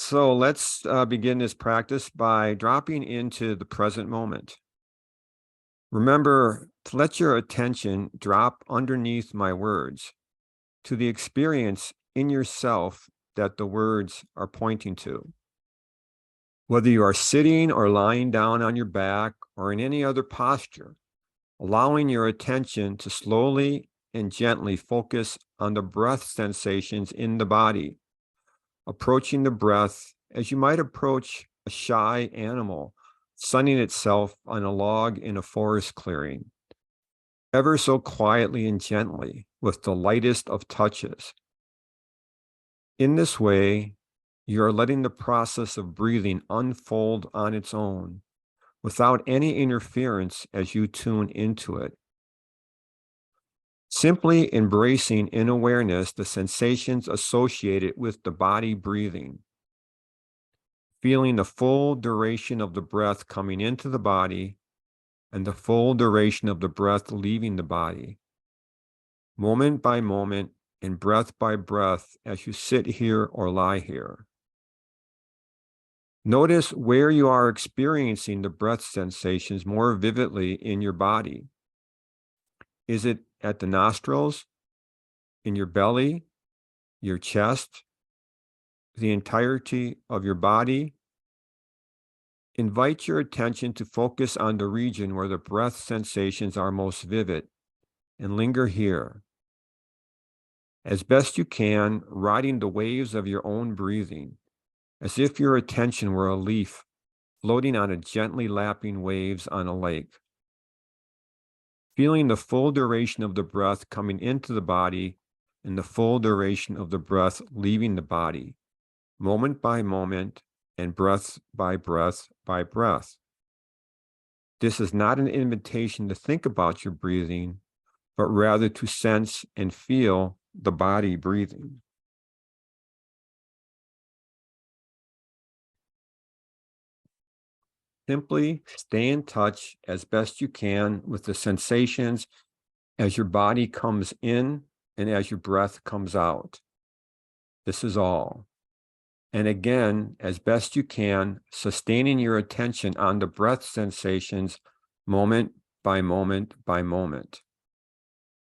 So let's begin this practice by dropping into the present moment. Remember to let your attention drop underneath my words to the experience in yourself that the words are pointing to. Whether you are sitting or lying down on your back or in any other posture, allowing your attention to slowly and gently focus on the breath sensations in the body, approaching the breath as you might approach a shy animal sunning itself on a log in a forest clearing, ever so quietly and gently with the lightest of touches. In this way, you are letting the process of breathing unfold on its own without any interference as you tune into it. Simply embracing in awareness the sensations associated with the body breathing, feeling the full duration of the breath coming into the body and the full duration of the breath leaving the body, moment by moment and breath by breath as you sit here or lie here. Notice where you are experiencing the breath sensations more vividly in your body. Is it at the nostrils, in your belly, your chest, the entirety of your body? Invite your attention to focus on the region where the breath sensations are most vivid and linger here. As best you can, riding the waves of your own breathing, as if your attention were a leaf floating on a gently lapping waves on a lake. Feeling the full duration of the breath coming into the body and the full duration of the breath leaving the body, moment by moment and breath by breath by breath. This is not an invitation to think about your breathing, but rather to sense and feel the body breathing. Simply stay in touch as best you can with the sensations as your body comes in and as your breath comes out. This is all. And again, as best you can, sustaining your attention on the breath sensations moment by moment by moment.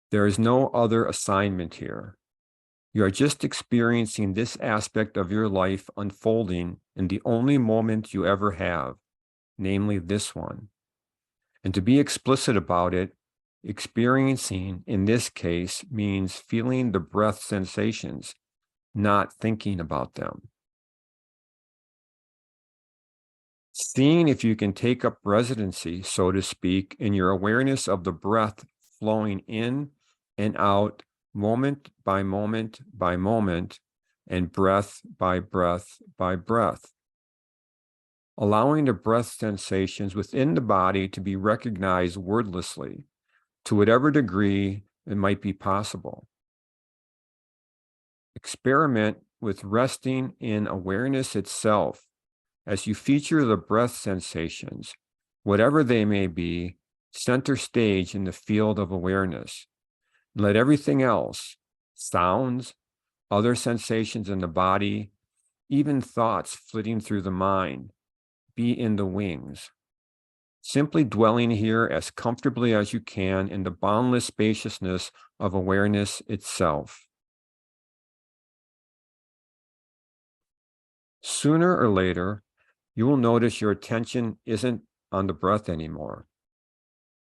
There is no other assignment here. You are just experiencing this aspect of your life unfolding in the only moment you ever have, namely this one. And to be explicit about it, experiencing in this case means feeling the breath sensations, not thinking about them. Seeing if you can take up residency, so to speak, in your awareness of the breath flowing in and out, moment by moment by moment, and breath by breath by breath. Allowing the breath sensations within the body to be recognized wordlessly, to whatever degree it might be possible. Experiment with resting in awareness itself as you feature the breath sensations, whatever they may be, center stage in the field of awareness. Let everything else, sounds, other sensations in the body, even thoughts flitting through the mind, be in the wings. Simply dwelling here as comfortably as you can in the boundless spaciousness of awareness itself. Sooner or later, you will notice your attention isn't on the breath anymore.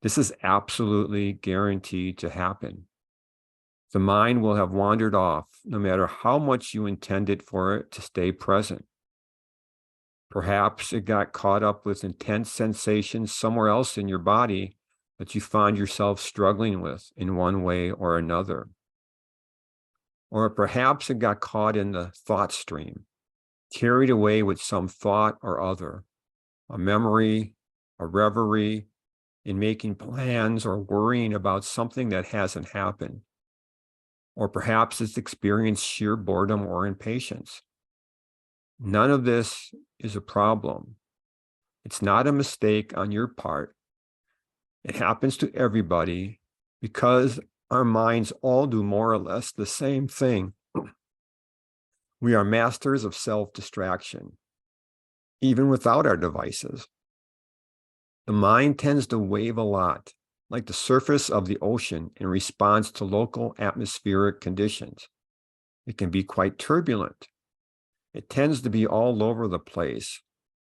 This is absolutely guaranteed to happen. The mind will have wandered off, no matter how much you intended for it to stay present. Perhaps it got caught up with intense sensations somewhere else in your body that you find yourself struggling with in one way or another. Or perhaps it got caught in the thought stream, carried away with some thought or other, a memory, a reverie, in making plans or worrying about something that hasn't happened. Or perhaps it's experienced sheer boredom or impatience. None of this is a problem. It's not a mistake on your part. It happens to everybody because our minds all do more or less the same thing. We are masters of self-distraction, even without our devices. The mind tends to wave a lot, like the surface of the ocean in response to local atmospheric conditions. It can be quite turbulent. It tends to be all over the place,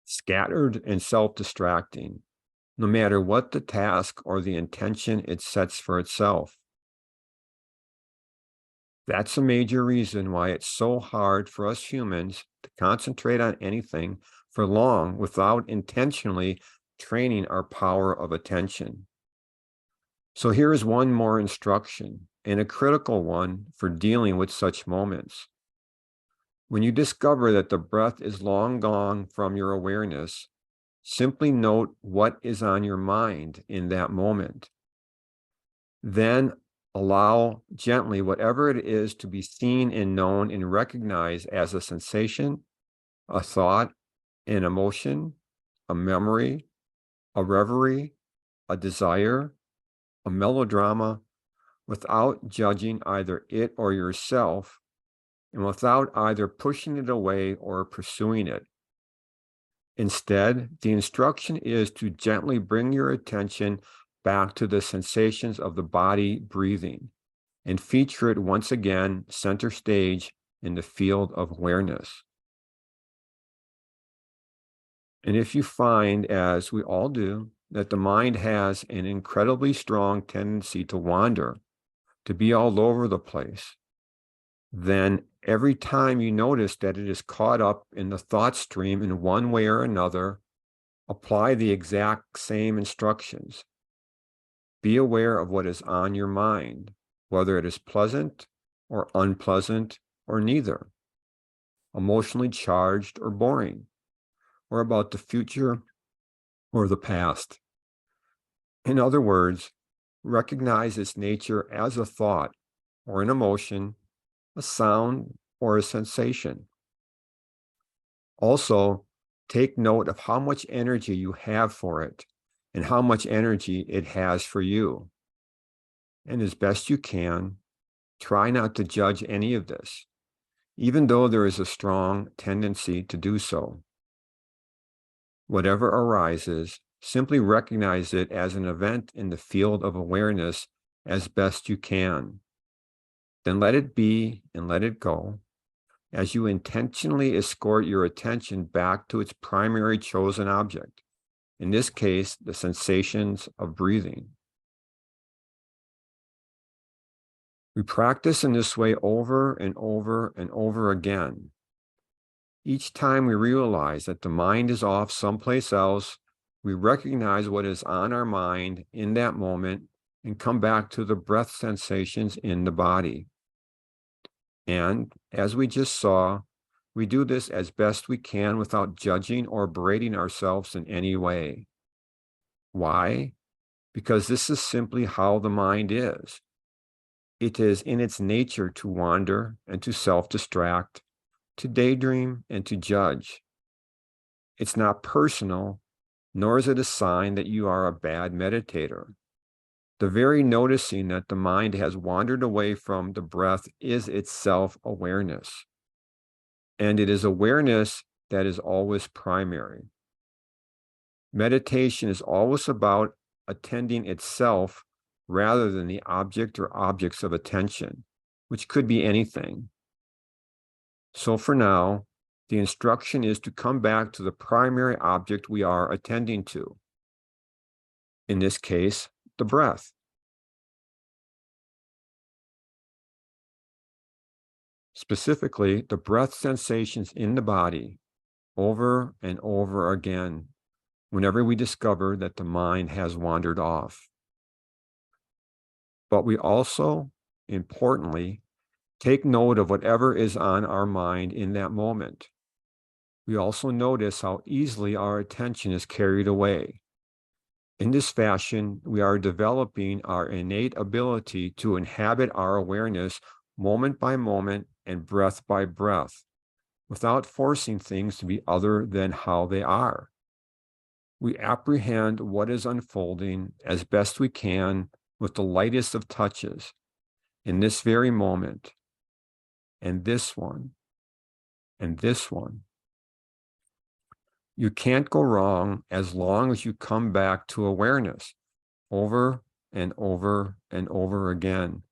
scattered and self-distracting, no matter what the task or the intention it sets for itself. That's a major reason why it's so hard for us humans to concentrate on anything for long without intentionally training our power of attention. So here is one more instruction, and a critical one for dealing with such moments. When you discover that the breath is long gone from your awareness, simply note what is on your mind in that moment. Then allow gently whatever it is to be seen and known and recognized as a sensation, a thought, an emotion, a memory, a reverie, a desire, a melodrama, without judging either it or yourself, and without either pushing it away or pursuing it. Instead, the instruction is to gently bring your attention back to the sensations of the body breathing and feature it once again center stage in the field of awareness. And if you find, as we all do, that the mind has an incredibly strong tendency to wander, to be all over the place, then every time you notice that it is caught up in the thought stream in one way or another, apply the exact same instructions. Be aware of what is on your mind, whether it is pleasant or unpleasant or neither, emotionally charged or boring, or about the future or the past. In other words, recognize its nature as a thought or an emotion, a sound or a sensation. Also, take note of how much energy you have for it and how much energy it has for you. And as best you can, try not to judge any of this, even though there is a strong tendency to do so. Whatever arises, simply recognize it as an event in the field of awareness as best you can. Then let it be and let it go as you intentionally escort your attention back to its primary chosen object, in this case, the sensations of breathing. We practice in this way over and over and over again. Each time we realize that the mind is off someplace else, we recognize what is on our mind in that moment and come back to the breath sensations in the body. And as we just saw, we do this as best we can without judging or berating ourselves in any way. Why? Because this is simply how the mind is. It is in its nature to wander and to self-distract, to daydream and to judge. It's not personal, nor is it a sign that you are a bad meditator. The very noticing that the mind has wandered away from the breath is itself awareness. And it is awareness that is always primary. Meditation is always about attending itself rather than the object or objects of attention, which could be anything. So for now, the instruction is to come back to the primary object we are attending to. In this case, the breath. Specifically, the breath sensations in the body over and over again whenever we discover that the mind has wandered off. But we also, importantly, take note of whatever is on our mind in that moment. We also notice how easily our attention is carried away. In this fashion, we are developing our innate ability to inhabit our awareness moment by moment and breath by breath, without forcing things to be other than how they are. We apprehend what is unfolding as best we can with the lightest of touches in this very moment, and this one, and this one. You can't go wrong as long as you come back to awareness over and over and over again,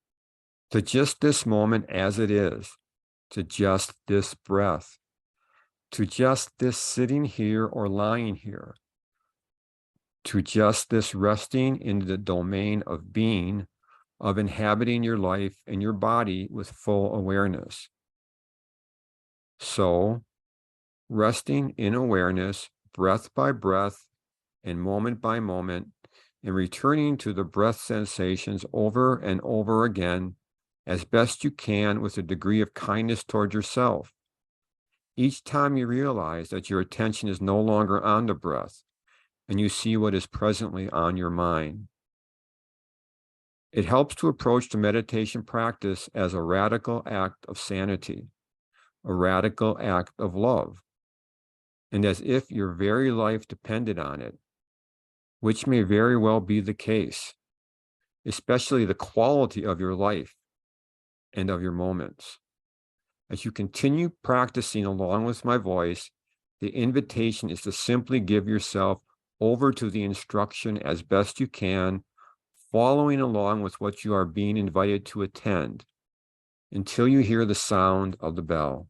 to just this moment as it is, to just this breath, to just this sitting here or lying here, to just this resting in the domain of being, of inhabiting your life and your body with full awareness. So, resting in awareness, breath by breath and moment by moment, and returning to the breath sensations over and over again as best you can with a degree of kindness toward yourself. Each time you realize that your attention is no longer on the breath and you see what is presently on your mind. It helps to approach the meditation practice as a radical act of sanity, a radical act of love, and as if your very life depended on it, which may very well be the case, especially the quality of your life and of your moments. As you continue practicing along with my voice, the invitation is to simply give yourself over to the instruction as best you can, following along with what you are being invited to attend until you hear the sound of the bell.